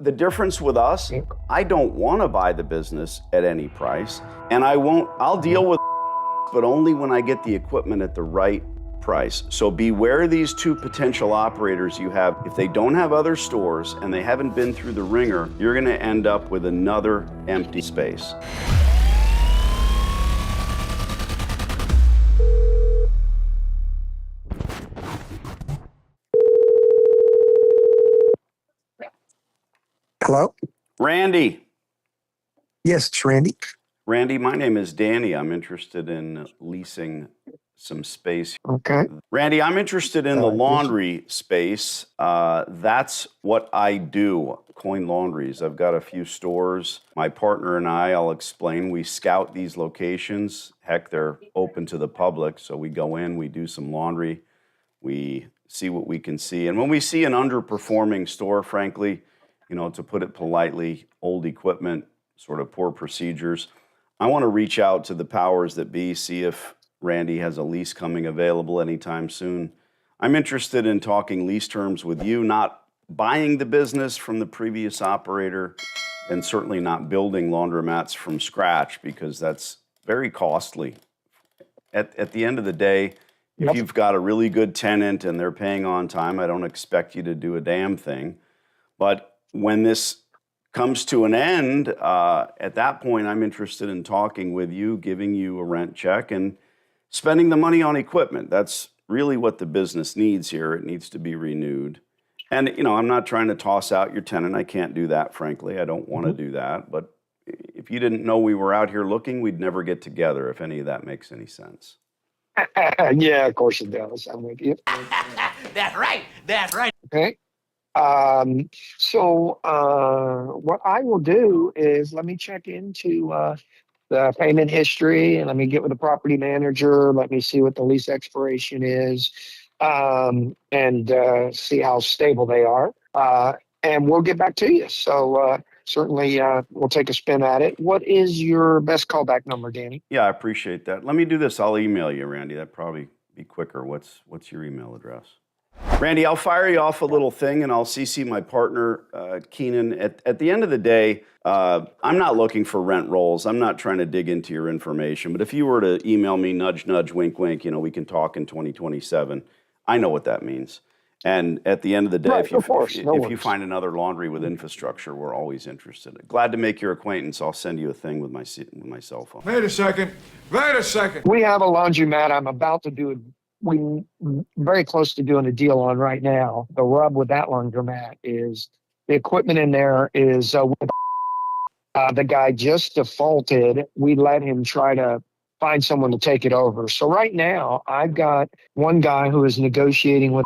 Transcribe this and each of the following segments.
The difference with us, I don't want to buy the business at any price, and I'll deal with but only when I get the equipment at the right price. So beware these two potential operators you have. If they don't have other stores and they haven't been through the ringer, you're going to end up with another empty space. Hello? Randy. Yes, it's Randy. Randy, my name is Danny. I'm interested in leasing some space. Okay. Randy, I'm interested in the laundry space. That's what I do, Coin Laundries. I've got a few stores. My partner and I'll explain, we scout these locations. Heck, they're open to the public. So we go in, we do some laundry, we see what we can see. And when we see an underperforming store, frankly, to put it politely, old equipment, sort of poor procedures, I want to reach out to the powers that be, see if Randy has a lease coming available anytime soon. I'm interested in talking lease terms with you, not buying the business from the previous operator, and certainly not building laundromats from scratch, because that's very costly. At the end of the day, if you've got a really good tenant and they're paying on time, I don't expect you to do a damn thing. But when this comes to an end, at that point, I'm interested in talking with you, giving you a rent check, and spending the money on equipment. That's really what the business needs here. It needs to be renewed. And, I'm not trying to toss out your tenant. I can't do that, frankly. I don't want to do that. But if you didn't know we were out here looking, we'd never get together, if any of that makes any sense. Yeah, of course it does. I'm with you. That's right. That's right. Okay. So what I will do is let me check into the payment history, and let me get with the property manager. Let me see what the lease expiration is, and see how stable they are. And we'll get back to you. So certainly we'll take a spin at it. What is your best callback number, Danny? Yeah, I appreciate that. Let me do this. I'll email you, Randy. That'd probably be quicker. What's your email address? Randy, I'll fire you off a little thing, and I'll CC my partner, Keenan. At the end of the day, I'm not looking for rent rolls. I'm not trying to dig into your information. But if you were to email me, nudge, nudge, wink, wink, we can talk in 2027. I know what that means. And at the end of the day, if you find another laundry with infrastructure, we're always interested. Glad to make your acquaintance. I'll send you a thing with my cell phone. Wait a second. We have a laundromat I'm about to do we're very close to doing a deal on right now. The rub with that laundromat is the equipment in there is the guy just defaulted. We let him try to find someone to take it over. So right now I've got one guy who is negotiating with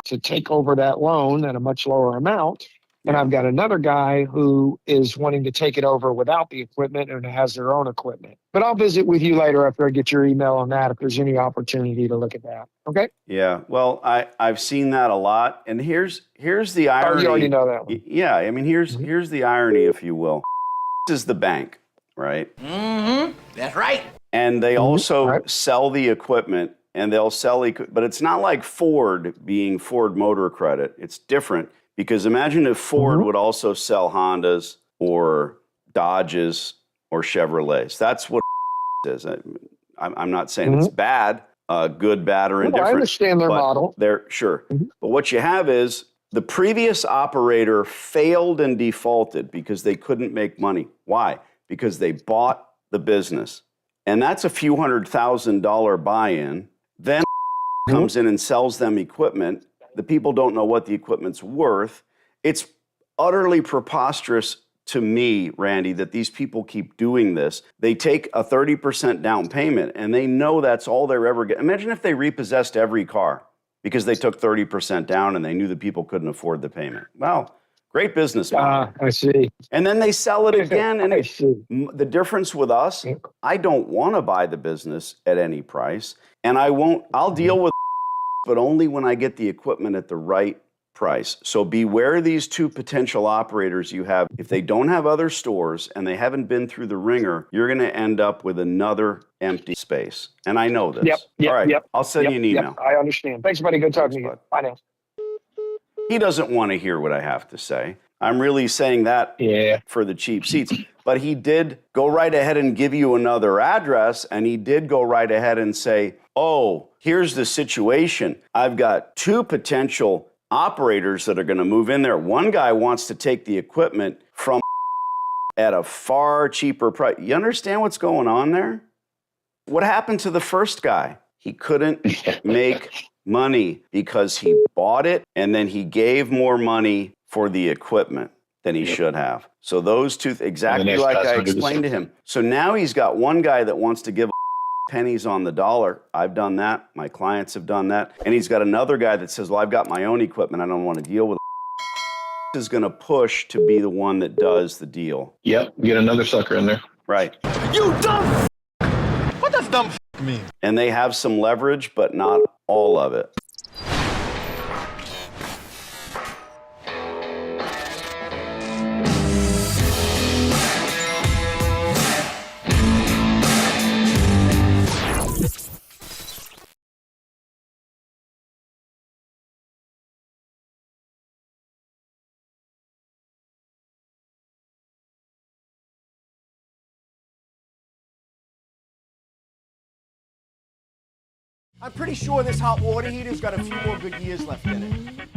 to take over that loan at a much lower amount. And I've got another guy who is wanting to take it over without the equipment and has their own equipment. But I'll visit with you later after I get your email on that if there's any opportunity to look at that. Okay? Yeah. Well, I've seen that a lot. And here's the irony. Oh, you already know that one. Yeah. I mean, here's the irony, if you will. This is the bank, right? Mm-hmm. That's right. And they also sell the equipment, and they'll sell but it's not like Ford being Ford Motor Credit. It's different. Because imagine if Ford would also sell Hondas or Dodges or Chevrolets. That's what it is. I'm not saying it's bad, good, bad, or indifferent. I understand their model. Sure. But what you have is the previous operator failed and defaulted because they couldn't make money. Why? Because they bought the business. And that's a few $100,000 buy-in. Then comes in and sells them equipment. The people don't know what the equipment's worth. It's utterly preposterous to me, Randy, that these people keep doing this. They take a 30% down payment, and they know that's all they're ever getting. Imagine if they repossessed every car because they took 30% down and they knew the people couldn't afford the payment. Well, great business model. I see. And then they sell it again. And I see. The difference with us, I don't want to buy the business at any price, and I'll deal with but only when I get the equipment at the right price. So beware these two potential operators you have. If they don't have other stores and they haven't been through the ringer, you're going to end up with another empty space. And I know this. All right, I'll send you an email. I understand. Thanks, buddy. Good talking to you. Bye now. He doesn't want to hear what I have to say. I'm really saying that for the cheap seats. But he did go right ahead and give you another address, and he did go right ahead and say, oh, here's the situation. I've got 2 potential operators that are going to move in there. One guy wants to take the equipment from at a far cheaper price. You understand what's going on there? What happened to the first guy? He couldn't make money because he bought it and then he gave more money for the equipment than he should have. So those 2, exactly like I explained to him. So now he's got one guy that wants to give pennies on the dollar. I've done that. My clients have done that. And he's got another guy that says, well, I've got my own equipment. I don't want to deal with it. Is going to push to be the one that does the deal. Yep, get another sucker in there. Right. You dumb. What does dumb mean? And they have some leverage, but not all of it. I'm pretty sure this hot water heater's got a few more good years left in it.